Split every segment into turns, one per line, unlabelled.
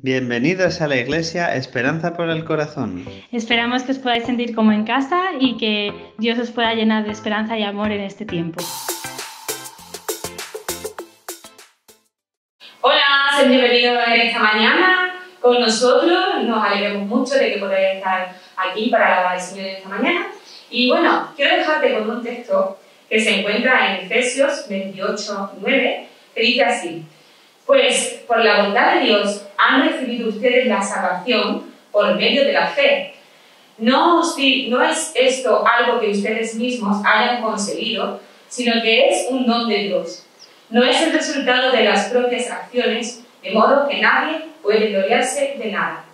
Bienvenidos a la Iglesia Esperanza por el Corazón.
Esperamos que os podáis sentir como en casa y que Dios os pueda llenar de esperanza y amor en este tiempo.
Hola, sean bienvenidos en esta mañana con nosotros. Nos alegramos mucho de que podáis estar aquí para alabar al Señor esta mañana. Y bueno, quiero dejarte con un texto que se encuentra en Efesios 28:9, que dice así: Pues por la bondad de Dios han recibido ustedes la salvación por medio de la fe. No es esto algo que ustedes mismos hayan conseguido, sino que es un don de Dios. No es el resultado de las propias acciones, de modo que nadie puede gloriarse de nada.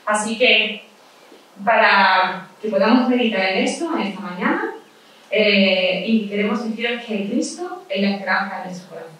Así que, para que podamos meditar en esto, en esta mañana, y queremos deciros que Cristo es la esperanza de nuestro corazón.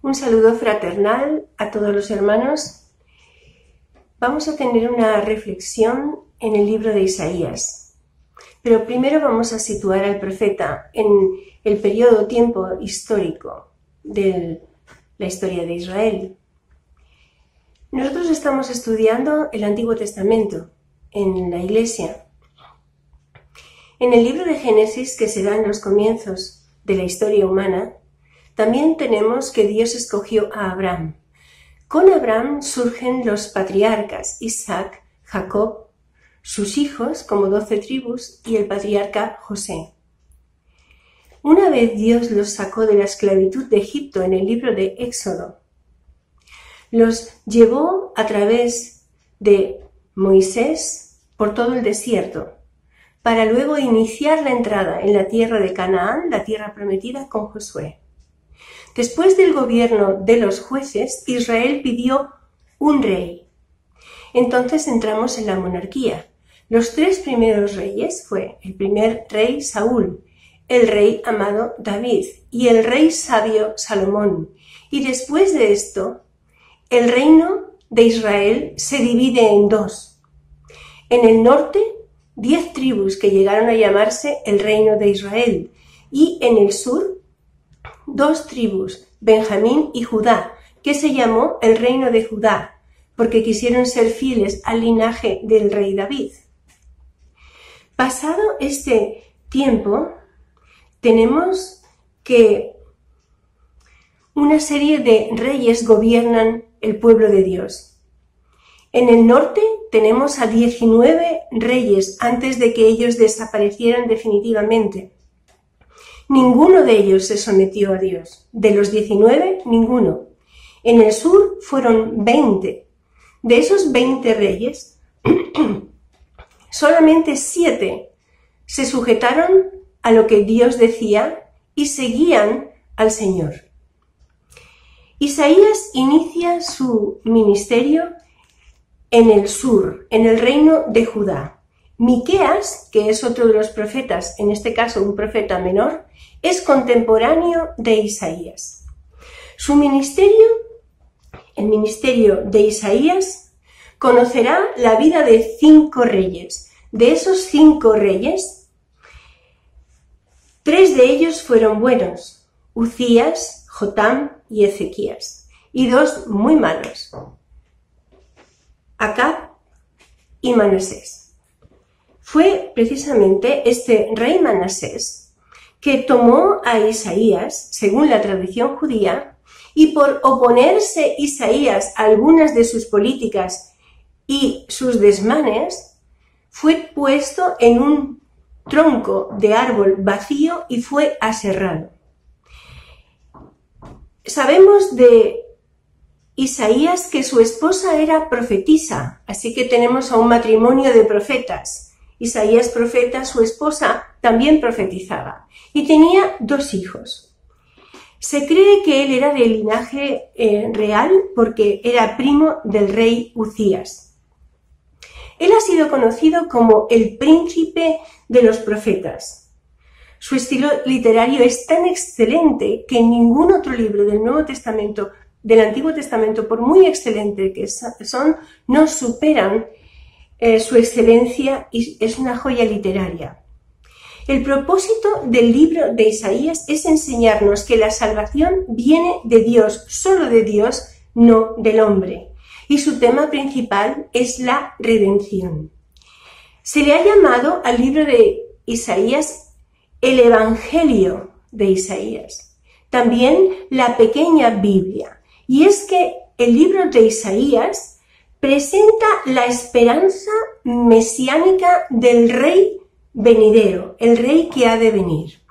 Un saludo fraternal a todos los hermanos. Vamos a tener una reflexión en el libro de Isaías, pero primero vamos a situar al profeta en el periodo tiempo histórico de la historia de Israel. Nosotros estamos estudiando el Antiguo Testamento en la Iglesia. En el libro de Génesis, que se da en los comienzos de la historia humana, también tenemos que Dios escogió a Abraham. Con Abraham surgen los patriarcas Isaac, Jacob, sus hijos como 12 tribus y el patriarca José. Una vez Dios los sacó de la esclavitud de Egipto en el libro de Éxodo, los llevó a través de Moisés por todo el desierto, para luego iniciar la entrada en la tierra de Canaán, la tierra prometida, con Josué. Después del gobierno de los jueces, Israel pidió un rey. Entonces entramos en la monarquía. Los 3 primeros reyes fue el primer rey Saúl, el rey amado David y el rey sabio Salomón. Y después de esto, el reino de Israel se divide en 2. En el norte, 10 tribus que llegaron a llamarse el reino de Israel, y en el sur, 2 tribus, Benjamín y Judá, que se llamó el reino de Judá, porque quisieron ser fieles al linaje del rey David. Pasado este tiempo, tenemos que una serie de reyes gobiernan el pueblo de Dios. En el norte tenemos a 19 reyes antes de que ellos desaparecieran definitivamente. Ninguno de ellos se sometió a Dios. De los 19, ninguno. En el sur fueron 20. De esos 20 reyes, solamente 7 se sujetaron a lo que Dios decía y seguían al Señor. Isaías inicia su ministerio en el sur, en el reino de Judá. Miqueas, que es otro de los profetas, en este caso un profeta menor, es contemporáneo de Isaías. Su ministerio, el ministerio de Isaías, conocerá la vida de 5 reyes. De esos 5 reyes, 3 de ellos fueron buenos, Uzías, Jotam y Ezequías, y 2 muy malos, Acab y Manasés. Fue precisamente este rey Manasés que tomó a Isaías, según la tradición judía, y por oponerse Isaías a algunas de sus políticas y sus desmanes, fue puesto en un tronco de árbol vacío y fue aserrado. Sabemos de Isaías que su esposa era profetisa, así que tenemos a un matrimonio de profetas. Isaías profeta, su esposa también profetizaba y tenía 2 hijos. Se cree que él era de linaje real porque era primo del rey Uzías. Él ha sido conocido como el príncipe de los profetas. Su estilo literario es tan excelente que ningún otro libro del Nuevo Testamento, del Antiguo Testamento, por muy excelente que son, no superan su excelencia y es una joya literaria. El propósito del libro de Isaías es enseñarnos que la salvación viene de Dios, solo de Dios, no del hombre. Y su tema principal es la redención. Se le ha llamado al libro de Isaías el Evangelio de Isaías, también la pequeña Biblia. Y es que el libro de Isaías presenta la esperanza mesiánica del rey venidero, el rey que ha de venir.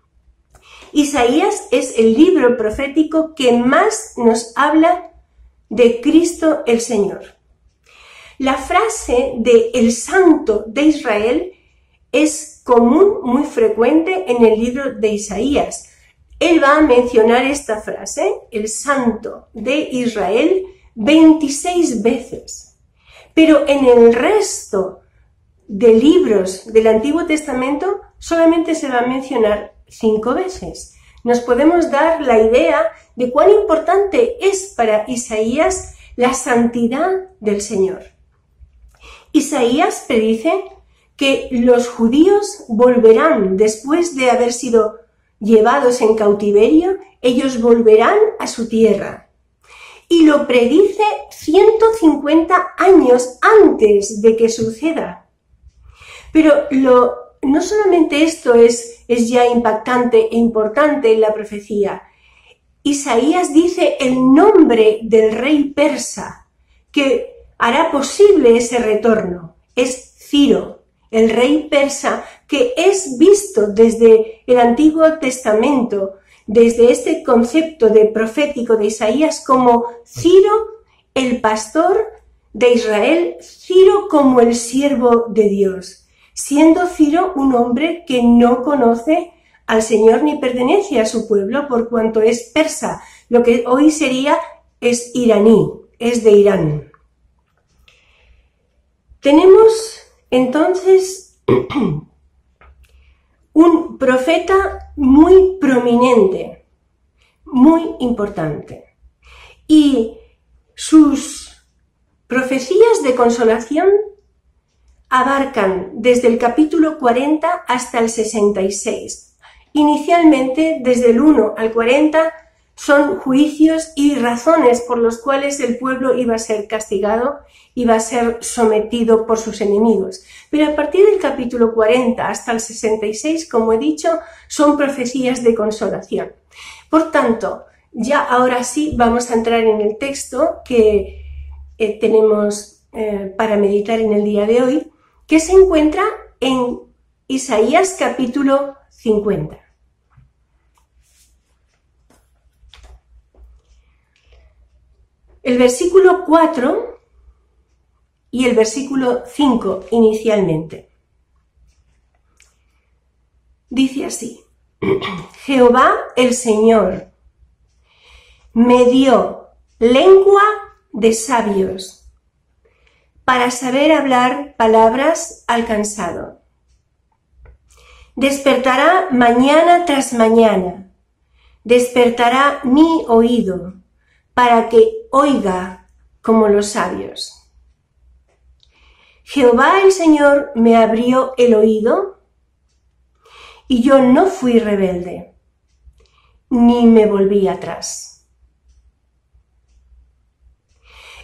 Isaías es el libro profético que más nos habla de Cristo el Señor. La frase de el Santo de Israel es común, muy frecuente en el libro de Isaías. Él va a mencionar esta frase, el Santo de Israel, 26 veces. Pero en el resto de libros del Antiguo Testamento solamente se va a mencionar 5 veces. Nos podemos dar la idea de cuán importante es para Isaías la santidad del Señor. Isaías predice que los judíos volverán después de haber sido llevados en cautiverio, ellos volverán a su tierra. Y lo predice 150 años antes de que suceda. Pero no solamente esto es ya impactante e importante en la profecía. Isaías dice el nombre del rey persa que hará posible ese retorno. Es Ciro, el rey persa que es visto desde el Antiguo Testamento, desde este concepto de profético de Isaías como Ciro, el pastor de Israel, Ciro como el siervo de Dios, siendo Ciro un hombre que no conoce al Señor ni pertenece a su pueblo por cuanto es persa, lo que hoy es iraní, es de Irán. Tenemos entonces un profeta muy prominente, muy importante, y sus profecías de consolación abarcan desde el capítulo 40 hasta el 66. Inicialmente, desde el 1 al 40, son juicios y razones por los cuales el pueblo iba a ser castigado, iba a ser sometido por sus enemigos. Pero a partir del capítulo 40 hasta el 66, como he dicho, son profecías de consolación. Por tanto, ya ahora sí vamos a entrar en el texto que tenemos para meditar en el día de hoy, que se encuentra en Isaías capítulo 50. El versículo 4 y el versículo 5 inicialmente. Dice así: Jehová el Señor me dio lengua de sabios para saber hablar palabras al cansado. Despertará mañana tras mañana, despertará mi oído para que oiga como los sabios. Jehová el Señor me abrió el oído y yo no fui rebelde, ni me volví atrás.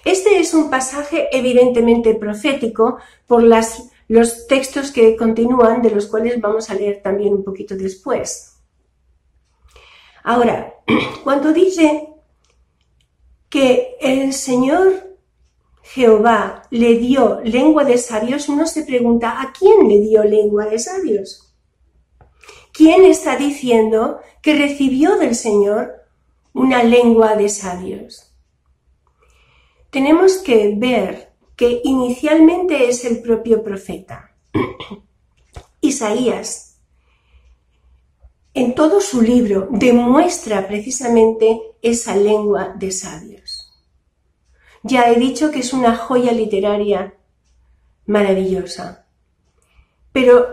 Este es un pasaje evidentemente profético por los textos que continúan, de los cuales vamos a leer también un poquito después. Ahora, cuando dice que el Señor Jehová le dio lengua de sabios, uno se pregunta, ¿a quién le dio lengua de sabios? ¿Quién está diciendo que recibió del Señor una lengua de sabios? Tenemos que ver que inicialmente es el propio profeta, Isaías. En todo su libro demuestra precisamente esa lengua de sabios. Ya he dicho que es una joya literaria maravillosa, pero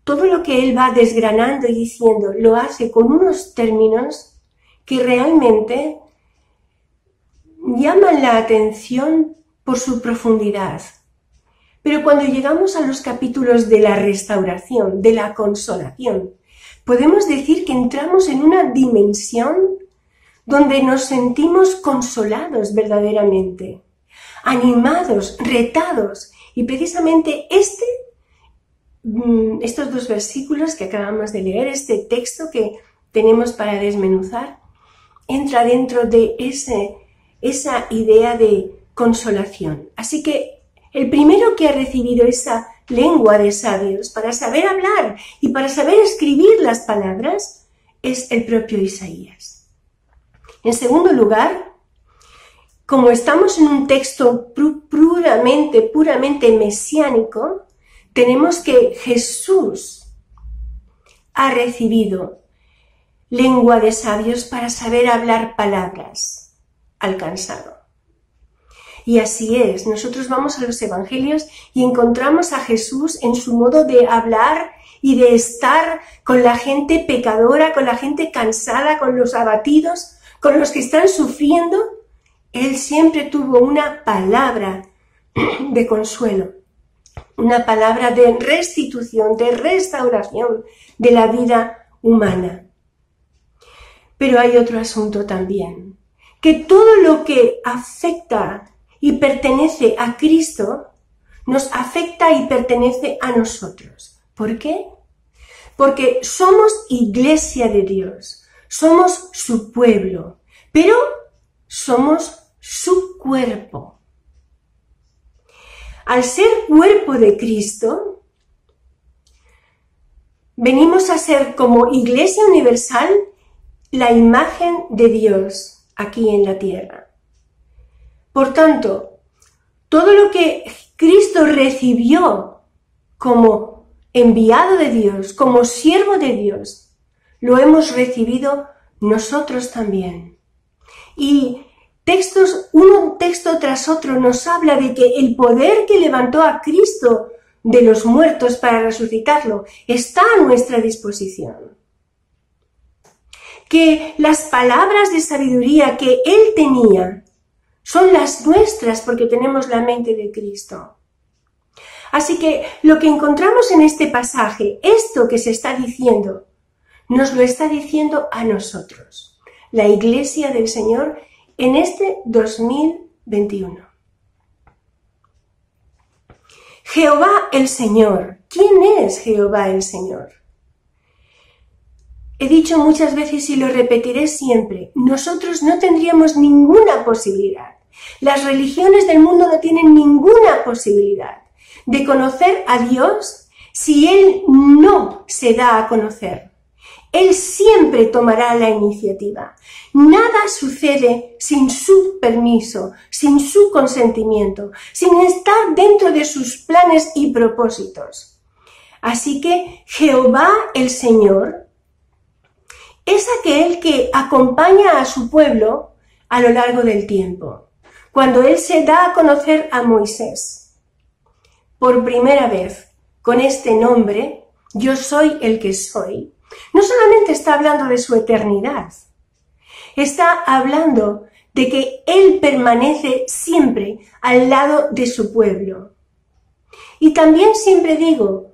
todo lo que él va desgranando y diciendo lo hace con unos términos que realmente llaman la atención por su profundidad. Pero cuando llegamos a los capítulos de la restauración, de la consolación, podemos decir que entramos en una dimensión donde nos sentimos consolados verdaderamente, animados, retados. Y precisamente estos dos versículos que acabamos de leer, este texto que tenemos para desmenuzar, entra dentro de esa idea de consolación. Así que el primero que ha recibido esa lengua de sabios para saber hablar y para saber escribir las palabras es el propio Isaías. En segundo lugar, como estamos en un texto puramente mesiánico, tenemos que Jesús ha recibido lengua de sabios para saber hablar palabras al cansado. Y así es, nosotros vamos a los evangelios y encontramos a Jesús en su modo de hablar y de estar con la gente pecadora, con la gente cansada, con los abatidos, con los que están sufriendo. Él siempre tuvo una palabra de consuelo, una palabra de restitución, de restauración de la vida humana. Pero hay otro asunto también, que todo lo que afecta y pertenece a Cristo, nos afecta y pertenece a nosotros. ¿Por qué? Porque somos iglesia de Dios, somos su pueblo, pero somos su cuerpo. Al ser cuerpo de Cristo, venimos a ser como iglesia universal la imagen de Dios aquí en la tierra. Por tanto, todo lo que Cristo recibió como enviado de Dios, como siervo de Dios, lo hemos recibido nosotros también. Y un texto tras otro nos habla de que el poder que levantó a Cristo de los muertos para resucitarlo está a nuestra disposición. Que las palabras de sabiduría que Él tenía son las nuestras porque tenemos la mente de Cristo. Así que lo que encontramos en este pasaje, esto que se está diciendo, nos lo está diciendo a nosotros, la Iglesia del Señor, en este 2021. Jehová el Señor. ¿Quién es Jehová el Señor? He dicho muchas veces y lo repetiré siempre, nosotros no tendríamos ninguna posibilidad. Las religiones del mundo no tienen ninguna posibilidad de conocer a Dios si Él no se da a conocer. Él siempre tomará la iniciativa. Nada sucede sin su permiso, sin su consentimiento, sin estar dentro de sus planes y propósitos. Así que Jehová el Señor es aquel que acompaña a su pueblo a lo largo del tiempo. Cuando Él se da a conocer a Moisés, por primera vez, con este nombre, yo soy el que soy, no solamente está hablando de su eternidad, está hablando de que Él permanece siempre al lado de su pueblo. Y también siempre digo,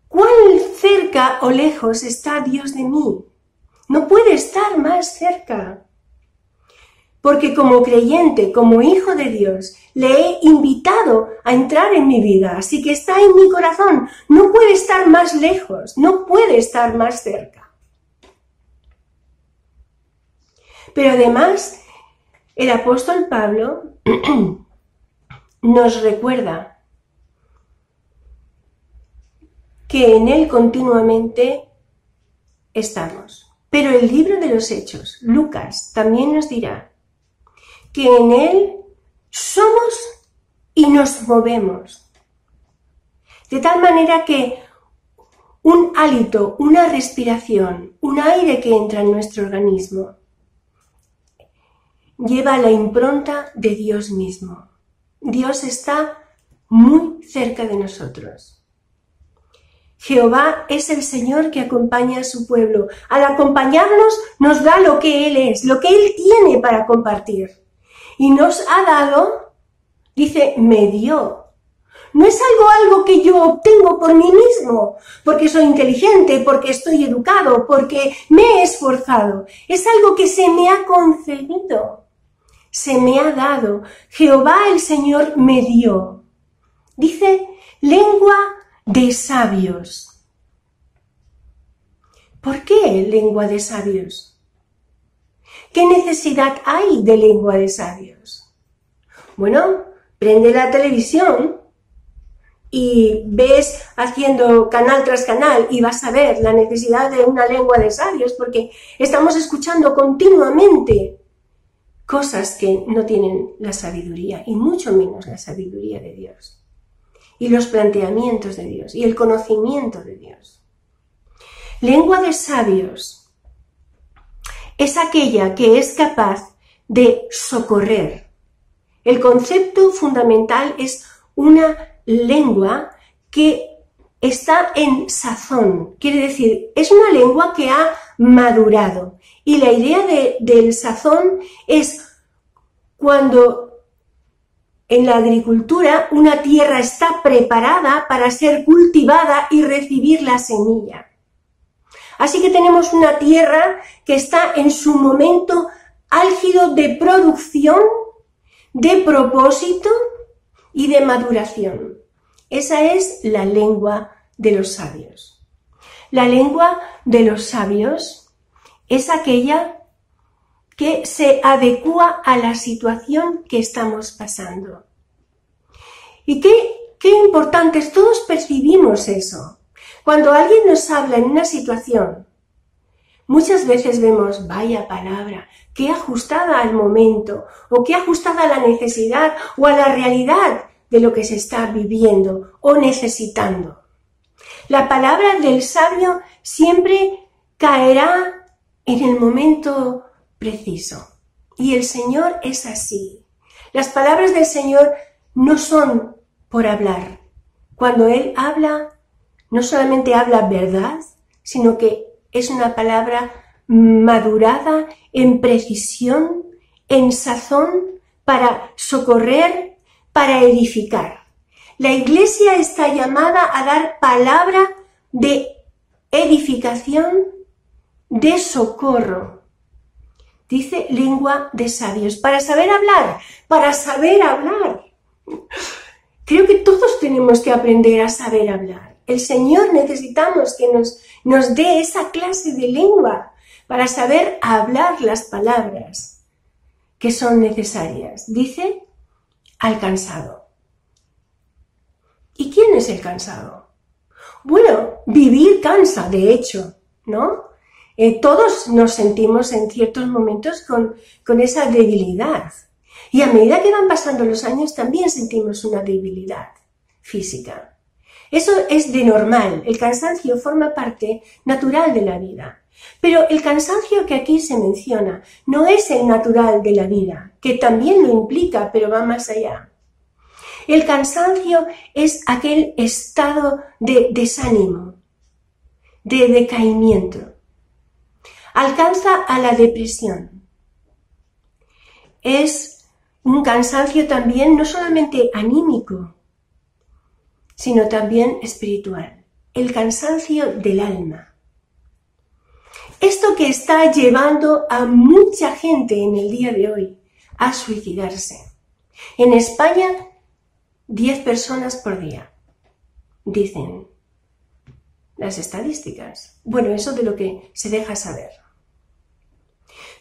¿cuán cerca o lejos está Dios de mí? No puede estar más cerca. Porque como creyente, como hijo de Dios, le he invitado a entrar en mi vida, así que está en mi corazón. No puede estar más lejos, no puede estar más cerca. Pero además, el apóstol Pablo nos recuerda que en Él continuamente estamos. Pero el libro de los Hechos, Lucas, también nos dirá que en Él somos y nos movemos. De tal manera que un hálito, una respiración, un aire que entra en nuestro organismo, lleva la impronta de Dios mismo. Dios está muy cerca de nosotros. Jehová es el Señor que acompaña a su pueblo. Al acompañarnos nos da lo que Él es, lo que Él tiene para compartir. Y nos ha dado, dice, me dio. No es algo que yo obtengo por mí mismo, porque soy inteligente, porque estoy educado, porque me he esforzado. Es algo que se me ha concedido, se me ha dado. Jehová el Señor me dio. Dice, lengua de sabios. ¿Por qué lengua de sabios? ¿Qué necesidad hay de lengua de sabios? Bueno, prende la televisión y ves haciendo canal tras canal y vas a ver la necesidad de una lengua de sabios porque estamos escuchando continuamente cosas que no tienen la sabiduría y mucho menos la sabiduría de Dios y los planteamientos de Dios y el conocimiento de Dios. Lengua de sabios es aquella que es capaz de socorrer. El concepto fundamental es una lengua que está en sazón, quiere decir, es una lengua que ha madurado. Y la idea del sazón es cuando en la agricultura una tierra está preparada para ser cultivada y recibir la semilla. Así que tenemos una tierra que está en su momento álgido de producción, de propósito y de maduración. Esa es la lengua de los sabios. La lengua de los sabios es aquella que se adecúa a la situación que estamos pasando. Y qué importante es, todos percibimos eso. Cuando alguien nos habla en una situación, muchas veces vemos, vaya palabra, qué ajustada al momento, o qué ajustada a la necesidad o a la realidad de lo que se está viviendo o necesitando. La palabra del sabio siempre caerá en el momento preciso. Y el Señor es así. Las palabras del Señor no son por hablar. Cuando Él habla, no solamente habla verdad, sino que es una palabra madurada en precisión, en sazón, para socorrer, para edificar. La Iglesia está llamada a dar palabra de edificación, de socorro. Dice lengua de sabios, para saber hablar, para saber hablar. Creo que todos tenemos que aprender a saber hablar. El Señor necesitamos que nos dé esa clase de lengua para saber hablar las palabras que son necesarias. Dice al cansado. ¿Y quién es el cansado? Bueno, vivir cansa, de hecho, ¿no? Todos nos sentimos en ciertos momentos con esa debilidad. Y a medida que van pasando los años también sentimos una debilidad física. Eso es de normal. El cansancio forma parte natural de la vida. Pero el cansancio que aquí se menciona no es el natural de la vida, que también lo implica, pero va más allá. El cansancio es aquel estado de desánimo, de decaimiento. Alcanza a la depresión. Es un cansancio también no solamente anímico, sino también espiritual. El cansancio del alma. Esto que está llevando a mucha gente en el día de hoy a suicidarse. En España, 10 personas por día, dicen las estadísticas. Bueno, eso de lo que se deja saber.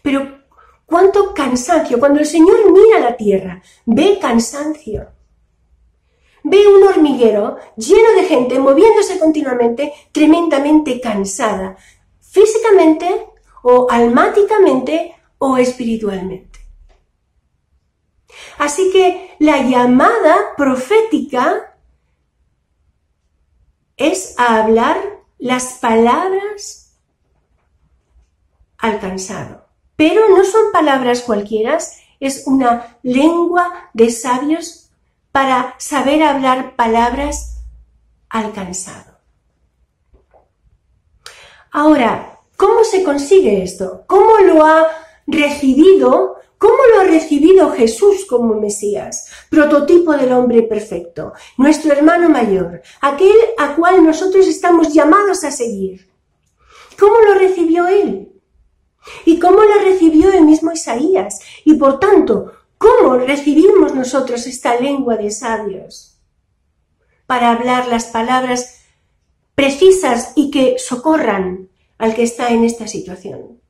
Pero cuánto cansancio. Cuando el Señor mira la tierra, ve cansancio. Ve un hormiguero lleno de gente moviéndose continuamente, tremendamente cansada, físicamente o almáticamente o espiritualmente. Así que la llamada profética es a hablar las palabras al cansado. Pero no son palabras cualquiera, es una lengua de sabios para saber hablar palabras al cansado. Ahora, ¿cómo se consigue esto? ¿Cómo lo ha recibido? ¿Cómo lo ha recibido Jesús como Mesías, prototipo del hombre perfecto, nuestro hermano mayor, aquel a cual nosotros estamos llamados a seguir? ¿Cómo lo recibió él? ¿Y cómo lo recibió el mismo Isaías? Y por tanto, ¿cómo recibimos nosotros esta lengua de sabios para hablar las palabras precisas y que socorran al que está en esta situación?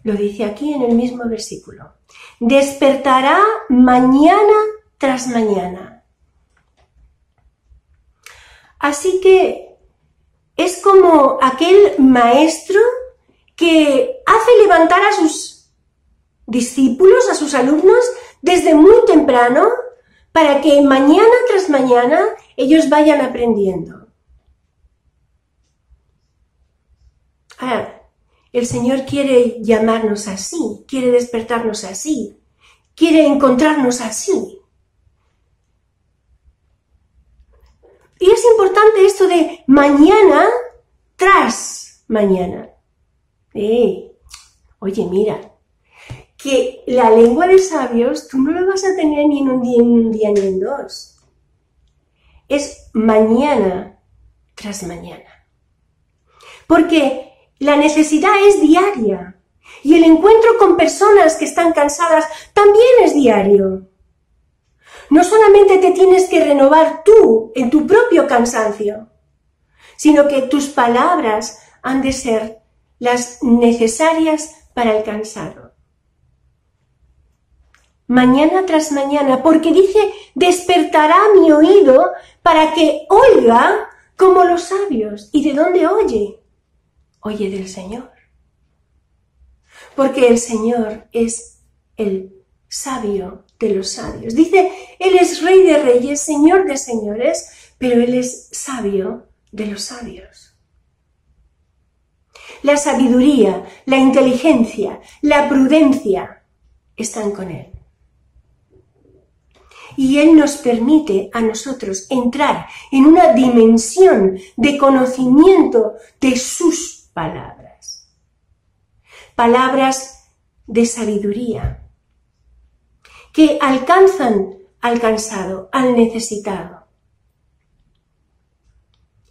Lo dice aquí en el mismo versículo. Despertará mañana tras mañana. Así que es como aquel maestro que hace levantar a sus discípulos, a sus alumnos, desde muy temprano, para que mañana tras mañana ellos vayan aprendiendo. Ahora, el Señor quiere llamarnos así, quiere despertarnos así, quiere encontrarnos así. Y es importante esto de mañana tras mañana. Oye, mira, que la lengua de sabios tú no la vas a tener ni en un día ni en dos. Es mañana tras mañana. Porque la necesidad es diaria y el encuentro con personas que están cansadas también es diario. No solamente te tienes que renovar tú en tu propio cansancio, sino que tus palabras han de ser las necesarias para el cansado. Mañana tras mañana, porque dice, despertará mi oído para que oiga como los sabios. ¿Y de dónde oye? Oye del Señor. Porque el Señor es el sabio de los sabios. Dice, Él es Rey de reyes, Señor de señores, pero Él es sabio de los sabios. La sabiduría, la inteligencia, la prudencia están con Él. Y Él nos permite a nosotros entrar en una dimensión de conocimiento de sus palabras. Palabras de sabiduría que alcanzan al cansado, al necesitado.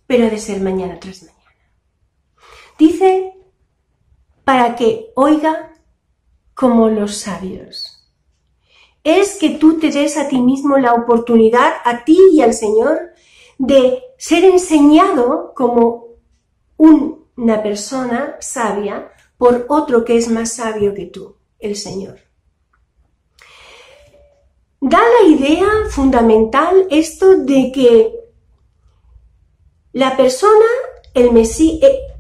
Pero ha de ser mañana tras mañana. Dice, para que oiga como los sabios. Es que tú te des a ti mismo la oportunidad, a ti y al Señor, de ser enseñado como una persona sabia por otro que es más sabio que tú, el Señor. Da la idea fundamental esto de que la persona,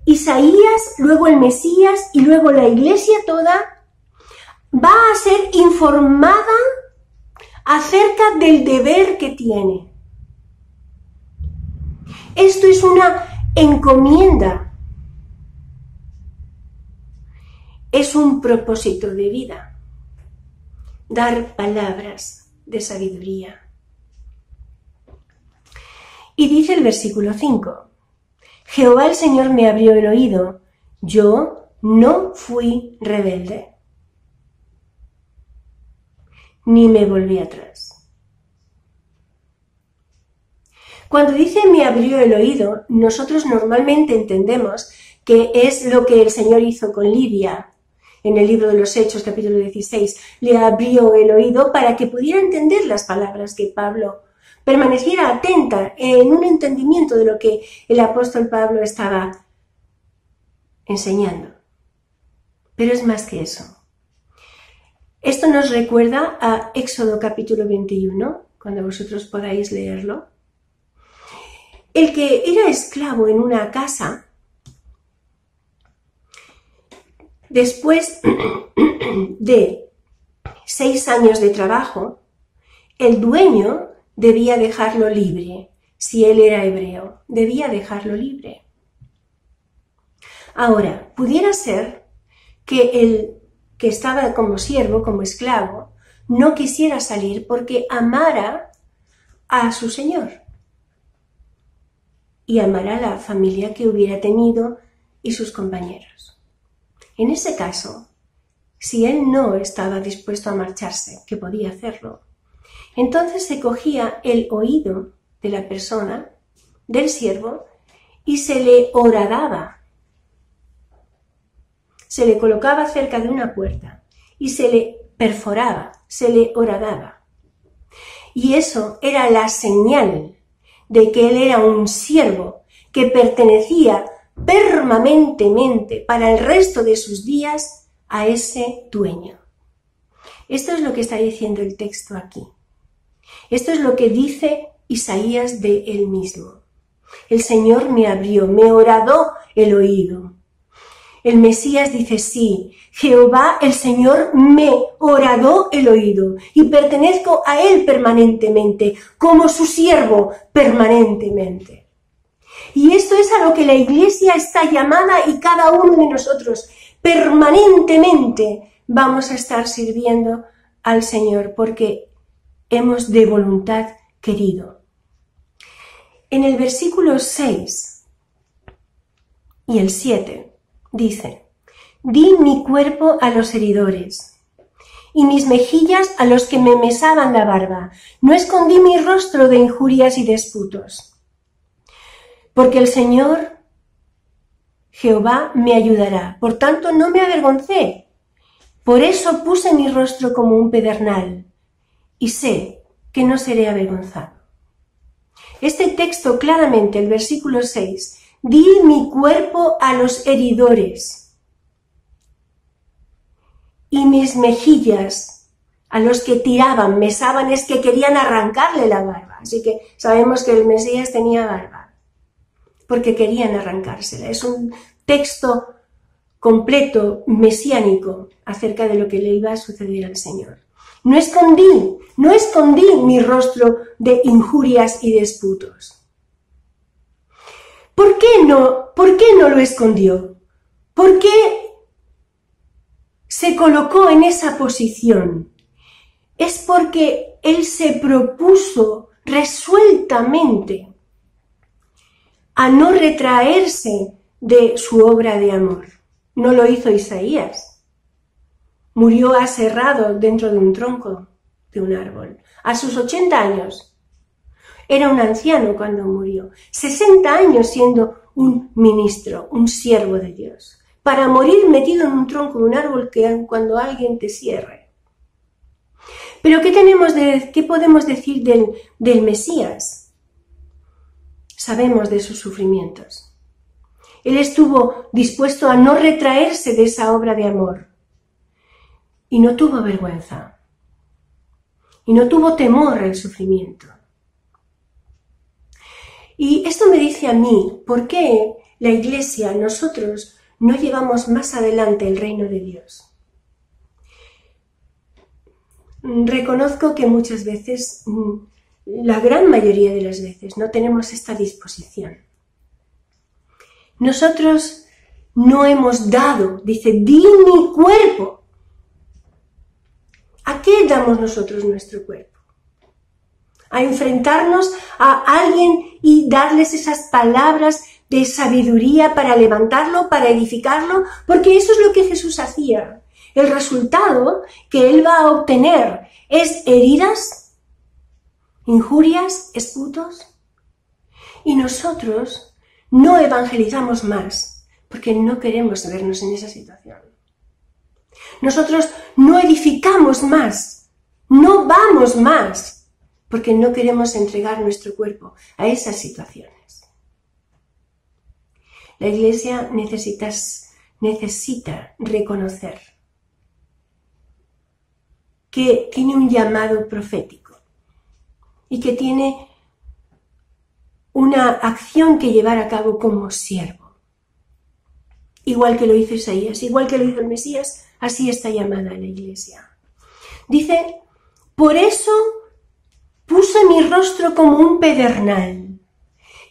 Isaías, luego el Mesías y luego la Iglesia toda, va a ser informada acerca del deber que tiene. Esto es una encomienda. Es un propósito de vida. Dar palabras de sabiduría. Y dice el versículo 5. Jehová el Señor me abrió el oído. Yo no fui rebelde, ni me volví atrás. Cuando dice me abrió el oído, nosotros normalmente entendemos que es lo que el Señor hizo con Lidia en el libro de los Hechos, capítulo 16. Le abrió el oído para que pudiera entender las palabras que Pablo permaneciera atenta en un entendimiento de lo que el apóstol Pablo estaba enseñando. Pero es más que eso. Esto nos recuerda a Éxodo capítulo 21, cuando vosotros podáis leerlo. El que era esclavo en una casa, después de 6 años de trabajo, el dueño debía dejarlo libre. Si él era hebreo, debía dejarlo libre. Ahora, pudiera ser que el que estaba como siervo, como esclavo, no quisiera salir porque amara a su señor y amara a la familia que hubiera tenido y sus compañeros. En ese caso, si él no estaba dispuesto a marcharse, que podía hacerlo, entonces se cogía el oído de la persona, del siervo, y se le horadaba. Se le colocaba cerca de una puerta y se le perforaba, se le horadaba. Y eso era la señal de que él era un siervo que pertenecía permanentemente para el resto de sus días a ese dueño. Esto es lo que está diciendo el texto aquí. Esto es lo que dice Isaías de él mismo. El Señor me abrió, me horadó el oído. El Mesías dice, sí, Jehová el Señor me horadó el oído y pertenezco a Él permanentemente, como su siervo permanentemente. Y esto es a lo que la Iglesia está llamada y cada uno de nosotros permanentemente vamos a estar sirviendo al Señor porque hemos de voluntad querido. En el versículo 6 y el 7 dice, di mi cuerpo a los heridores y mis mejillas a los que me mesaban la barba. No escondí mi rostro de injurias y disputos. Porque el Señor, Jehová, me ayudará. Por tanto, no me avergoncé. Por eso puse mi rostro como un pedernal y sé que no seré avergonzado. Este texto claramente, el versículo 6, di mi cuerpo a los heridores y mis mejillas a los que tiraban, mesaban, es que querían arrancarle la barba. Así que sabemos que el Mesías tenía barba, porque querían arrancársela. Es un texto completo, mesiánico, acerca de lo que le iba a suceder al Señor. No escondí mi rostro de injurias y disputos. ¿Por qué no lo escondió? ¿Por qué se colocó en esa posición? Es porque él se propuso resueltamente a no retraerse de su obra de amor. No lo hizo Isaías. Murió aserrado dentro de un tronco de un árbol. A sus 80 años. Era un anciano cuando murió. 60 años siendo un ministro, un siervo de Dios. Para morir metido en un tronco de un árbol cuando alguien te cierre. Pero ¿qué podemos decir del Mesías? Sabemos de sus sufrimientos. Él estuvo dispuesto a no retraerse de esa obra de amor. Y no tuvo vergüenza. Y no tuvo temor al sufrimiento. Y esto me dice a mí, ¿por qué la Iglesia, nosotros, no llevamos más adelante el reino de Dios? Reconozco que muchas veces, la gran mayoría de las veces, no tenemos esta disposición. Nosotros no hemos dado, dice, di mi cuerpo. ¿A qué damos nosotros nuestro cuerpo? A enfrentarnos a alguien y darles esas palabras de sabiduría para levantarlo, para edificarlo, porque eso es lo que Jesús hacía. El resultado que él va a obtener es heridas, injurias, esputos. Y nosotros no evangelizamos más porque no queremos vernos en esa situación. Nosotros no edificamos más, no vamos más, porque no queremos entregar nuestro cuerpo a esas situaciones. La Iglesia necesita reconocer que tiene un llamado profético y que tiene una acción que llevar a cabo como siervo. Igual que lo hizo Isaías, igual que lo hizo el Mesías, así está llamada la Iglesia. Dice, por eso puse mi rostro como un pedernal.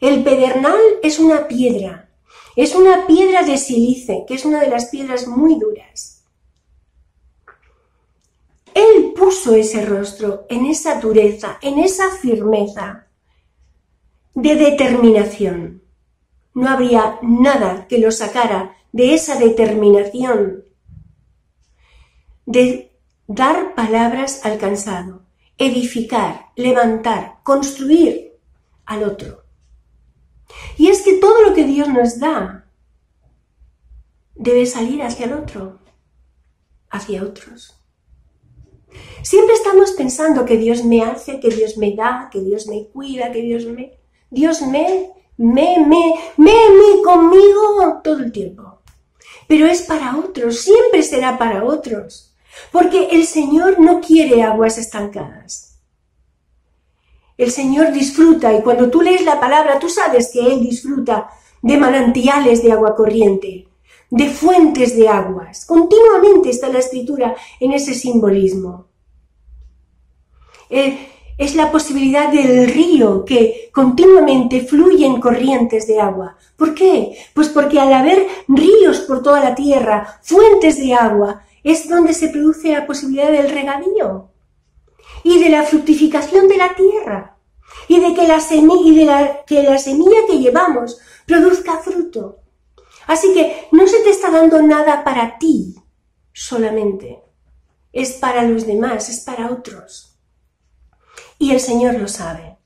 El pedernal es una piedra de sílice, que es una de las piedras muy duras. Él puso ese rostro en esa dureza, en esa firmeza de determinación. No habría nada que lo sacara de esa determinación de dar palabras al cansado, edificar, levantar, construir al otro. Y es que todo lo que Dios nos da debe salir hacia el otro, hacia otros. Siempre estamos pensando que Dios me hace, que Dios me da, que Dios me cuida, que Dios me conmigo todo el tiempo. Pero es para otros, siempre será para otros. Porque el Señor no quiere aguas estancadas. El Señor disfruta, y cuando tú lees la palabra, tú sabes que Él disfruta de manantiales de agua corriente, de fuentes de aguas. Continuamente está la Escritura en ese simbolismo. Es la posibilidad del río que continuamente fluyen corrientes de agua. ¿Por qué? Pues porque al haber ríos por toda la tierra, fuentes de agua, es donde se produce la posibilidad del regadío y de la fructificación de la tierra y de que la semilla que llevamos produzca fruto. Así que no se te está dando nada para ti solamente, es para los demás, es para otros. Y el Señor lo sabe,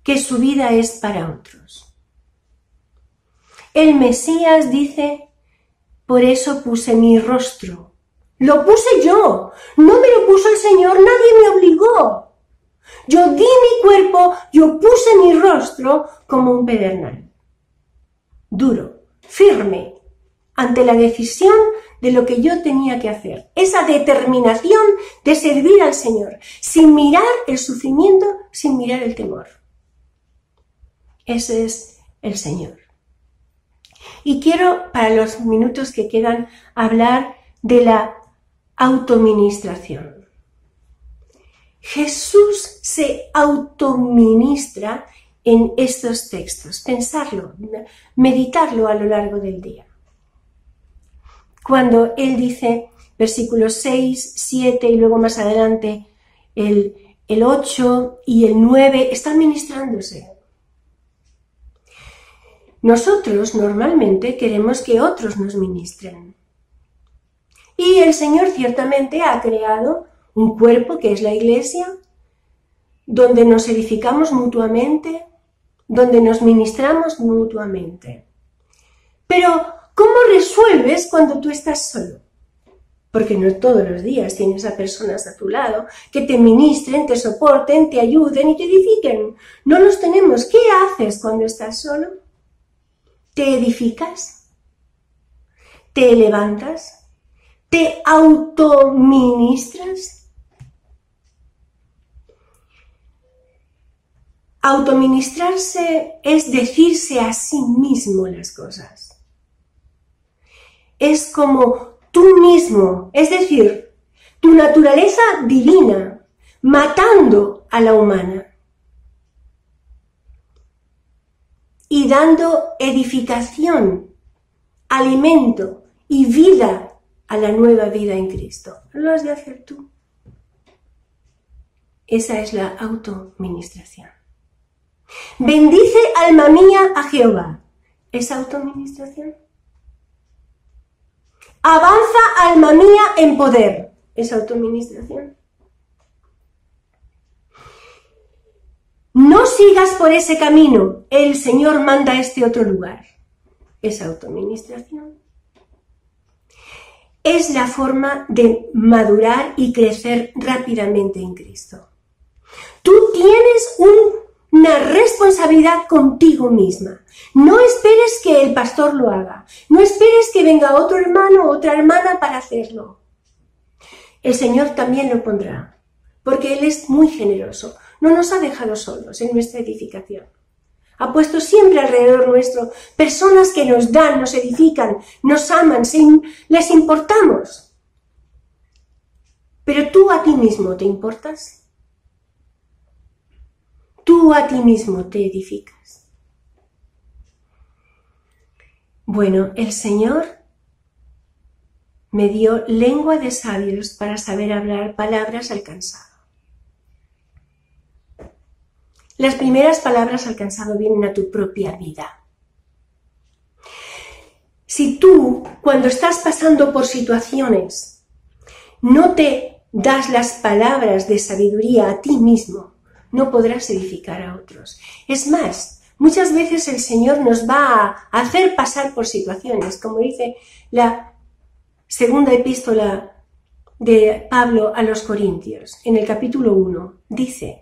que su vida es para otros. El Mesías dice, por eso puse mi rostro. Lo puse yo, no me lo puso el Señor, nadie me obligó. Yo di mi cuerpo, yo puse mi rostro como un pedernal. Duro, firme, ante la decisión de lo que yo tenía que hacer. Esa determinación de servir al Señor, sin mirar el sufrimiento, sin mirar el temor. Ese es el Señor. Y quiero, para los minutos que quedan, hablar de la autoministración. Jesús se autoministra en estos textos. Pensarlo, meditarlo a lo largo del día. cuando él dice, versículos 6, 7 y luego más adelante el 8 y el 9, están ministrándose. Nosotros normalmente queremos que otros nos ministren. Y el Señor ciertamente ha creado un cuerpo que es la Iglesia, donde nos edificamos mutuamente, donde nos ministramos mutuamente. Pero, ¿cómo resuelves cuando tú estás solo? Porque no todos los días tienes a personas a tu lado que te ministren, te soporten, te ayuden y te edifiquen. No los tenemos. ¿Qué haces cuando estás solo? ¿Te edificas? ¿Te levantas? ¿Te autoministras? Autoministrarse es decirse a sí mismo las cosas. Es como tú mismo, es decir, tu naturaleza divina, matando a la humana y dando edificación, alimento y vida a la nueva vida en Cristo. Lo has de hacer tú. Esa es la autoministración. Bendice, alma mía, a Jehová. ¿Es autoministración? Avanza, alma mía, en poder. ¿Es autoministración? No sigas por ese camino. El Señor manda a este otro lugar. ¿Es autoministración? Es la forma de madurar y crecer rápidamente en Cristo. Tú tienes una responsabilidad contigo misma. No esperes que el pastor lo haga. No esperes que venga otro hermano o otra hermana para hacerlo. El Señor también lo pondrá, porque Él es muy generoso. No nos ha dejado solos en nuestra edificación. Ha puesto siempre alrededor nuestro personas que nos dan, nos edifican, nos aman, les importamos. Pero tú a ti mismo te importas. Tú a ti mismo te edificas. Bueno, el Señor me dio lengua de sabios para saber hablar palabras al cansado. Las primeras palabras al cansado vienen a tu propia vida. Si tú, cuando estás pasando por situaciones, no te das las palabras de sabiduría a ti mismo, no podrás edificar a otros. Es más, muchas veces el Señor nos va a hacer pasar por situaciones, como dice la segunda epístola de Pablo a los Corintios, en el capítulo 1, dice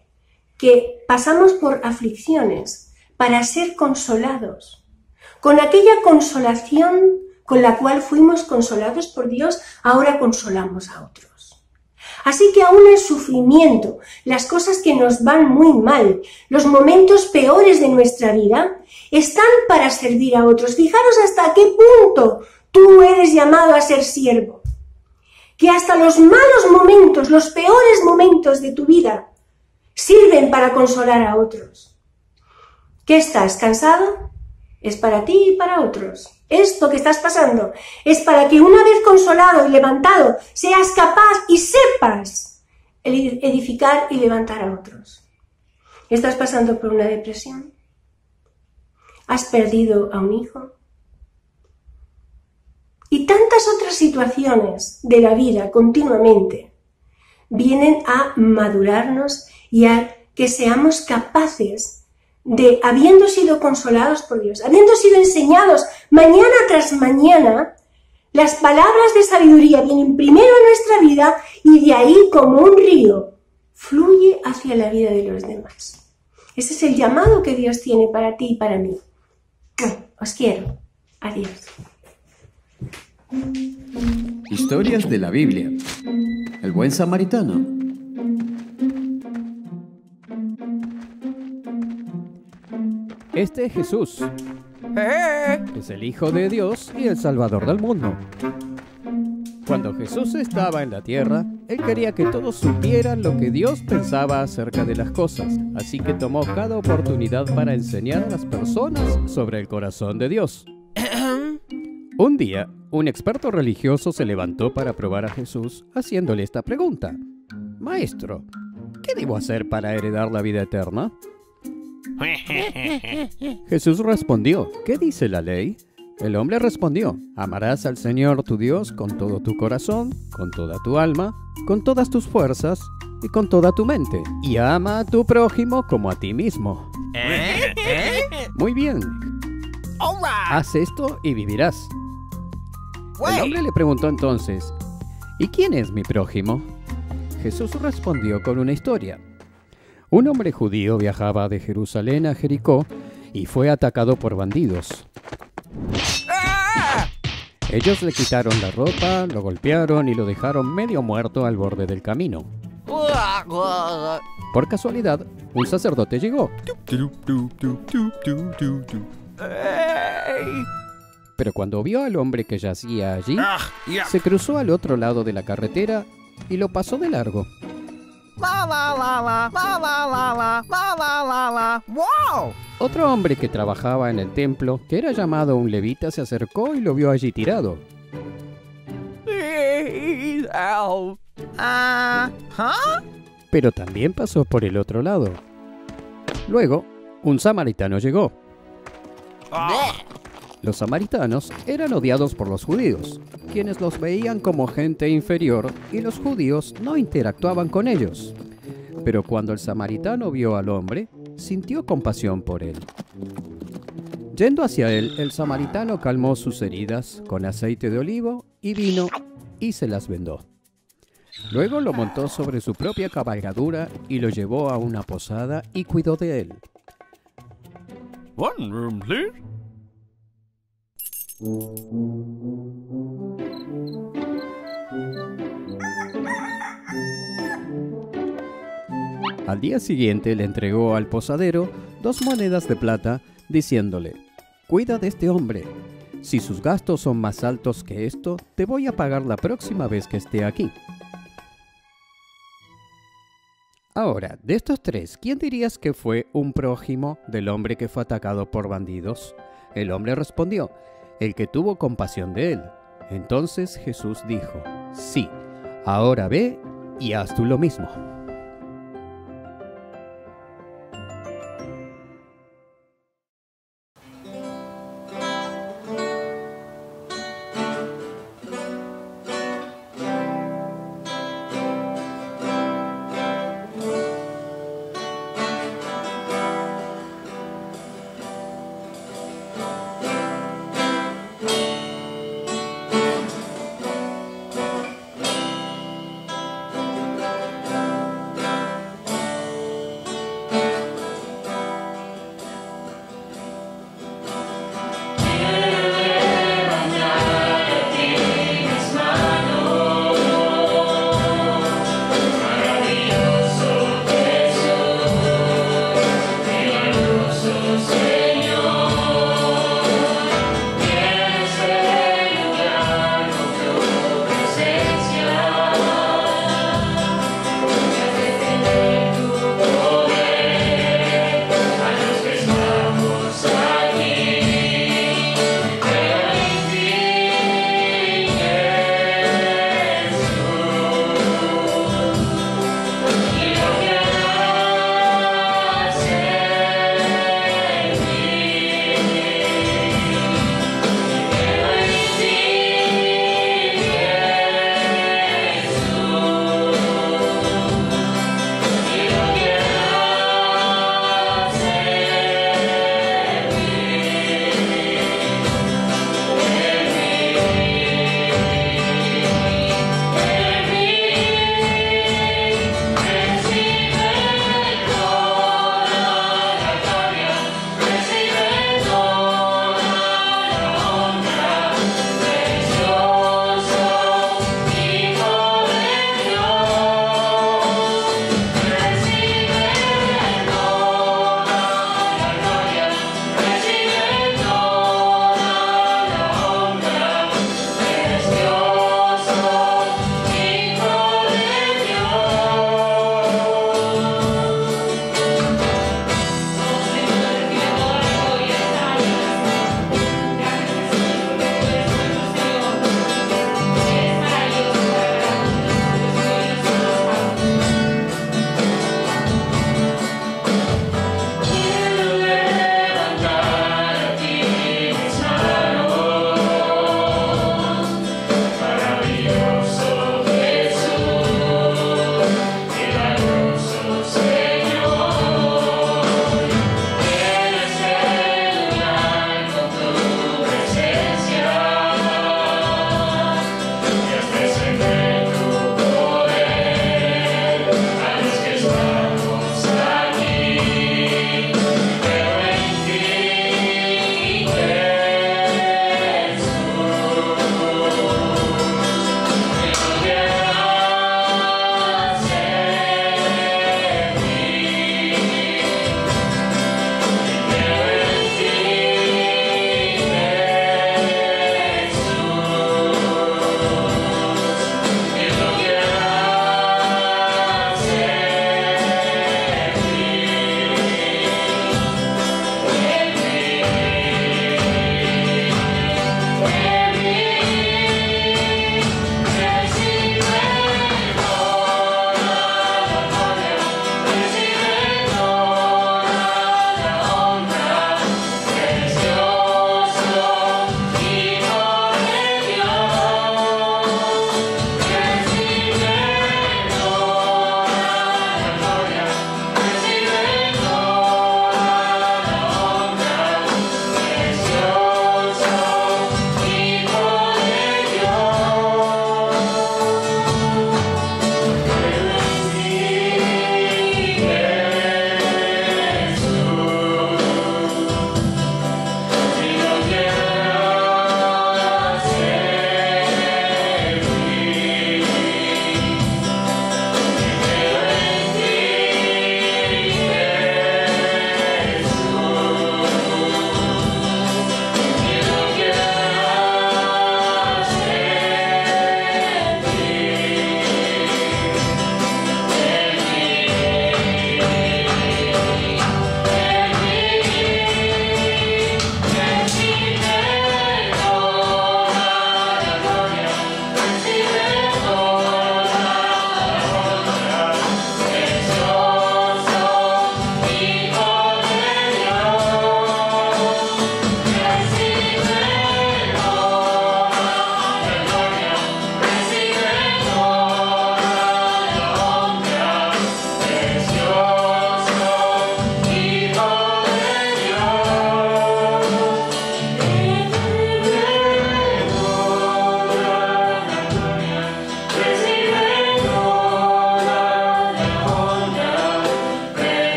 que pasamos por aflicciones para ser consolados. Con aquella consolación con la cual fuimos consolados por Dios, ahora consolamos a otros. Así que aún el sufrimiento, las cosas que nos van muy mal, los momentos peores de nuestra vida, están para servir a otros. Fijaros hasta qué punto tú eres llamado a ser siervo. Que hasta los malos momentos, los peores momentos de tu vida, sirven para consolar a otros. ¿Qué estás? ¿Cansado? Es para ti y para otros. Esto que estás pasando es para que una vez consolado y levantado seas capaz y sepas edificar y levantar a otros. ¿Estás pasando por una depresión? ¿Has perdido a un hijo? Y tantas otras situaciones de la vida continuamente vienen a madurarnos y a que seamos capaces de, habiendo sido consolados por Dios, habiendo sido enseñados mañana tras mañana, las palabras de sabiduría vienen primero a nuestra vida y de ahí, como un río, fluye hacia la vida de los demás. Ese es el llamado que Dios tiene para ti y para mí. Os quiero. Adiós.
Historias de la Biblia. El buen samaritano.
Este es Jesús. Es el Hijo de Dios y el Salvador del mundo. Cuando Jesús estaba en la tierra, Él quería que todos supieran lo que Dios pensaba acerca de las cosas, así que tomó cada oportunidad para enseñar a las personas sobre el corazón de Dios. Un día, un experto religioso se levantó para probar a Jesús, haciéndole esta pregunta. Maestro, ¿qué debo hacer para heredar la vida eterna? Jesús respondió, ¿qué dice la ley? El hombre respondió, amarás al Señor tu Dios con todo tu corazón, con toda tu alma, con todas tus fuerzas y con toda tu mente. Y ama a tu prójimo como a ti mismo. Muy bien. Haz esto y vivirás. El hombre le preguntó entonces, ¿y quién es mi prójimo? Jesús respondió con una historia. Un hombre judío viajaba de Jerusalén a Jericó y fue atacado por bandidos. Ellos le quitaron la ropa, lo golpearon y lo dejaron medio muerto al borde del camino. Por casualidad, un sacerdote llegó. Pero cuando vio al hombre que yacía allí, se cruzó al otro lado de la carretera y lo pasó de largo. Otro hombre que trabajaba en el templo, que era llamado un levita, se acercó y lo vio allí tirado. Pero también pasó por el otro lado. Luego, un samaritano llegó. Los samaritanos eran odiados por los judíos, quienes los veían como gente inferior y los judíos no interactuaban con ellos. Pero cuando el samaritano vio al hombre, sintió compasión por él. Yendo hacia él, el samaritano calmó sus heridas con aceite de olivo y vino y se las vendó. Luego lo montó sobre su propia cabalgadura y lo llevó a una posada y cuidó de él.
One room, please.
Al día siguiente le entregó al posadero 2 monedas de plata, diciéndole, «Cuida de este hombre. Si sus gastos son más altos que esto, te voy a pagar la próxima vez que esté aquí». Ahora, de estos 3, ¿quién dirías que fue un prójimo del hombre que fue atacado por bandidos? El hombre respondió, el que tuvo compasión de él. Entonces Jesús dijo, sí, ahora ve y haz tú lo mismo.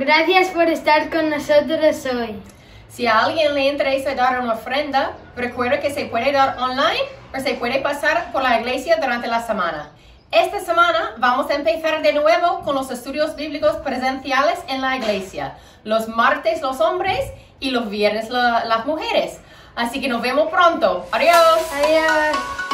Gracias por estar con nosotros hoy.
Si a alguien le interesa dar una ofrenda, recuerda que se puede dar online o se puede pasar por la iglesia durante la semana. Esta semana vamos a empezar de nuevo con los estudios bíblicos presenciales en la iglesia. Los martes los hombres y los viernes las mujeres. Así que nos vemos pronto. Adiós.
Adiós.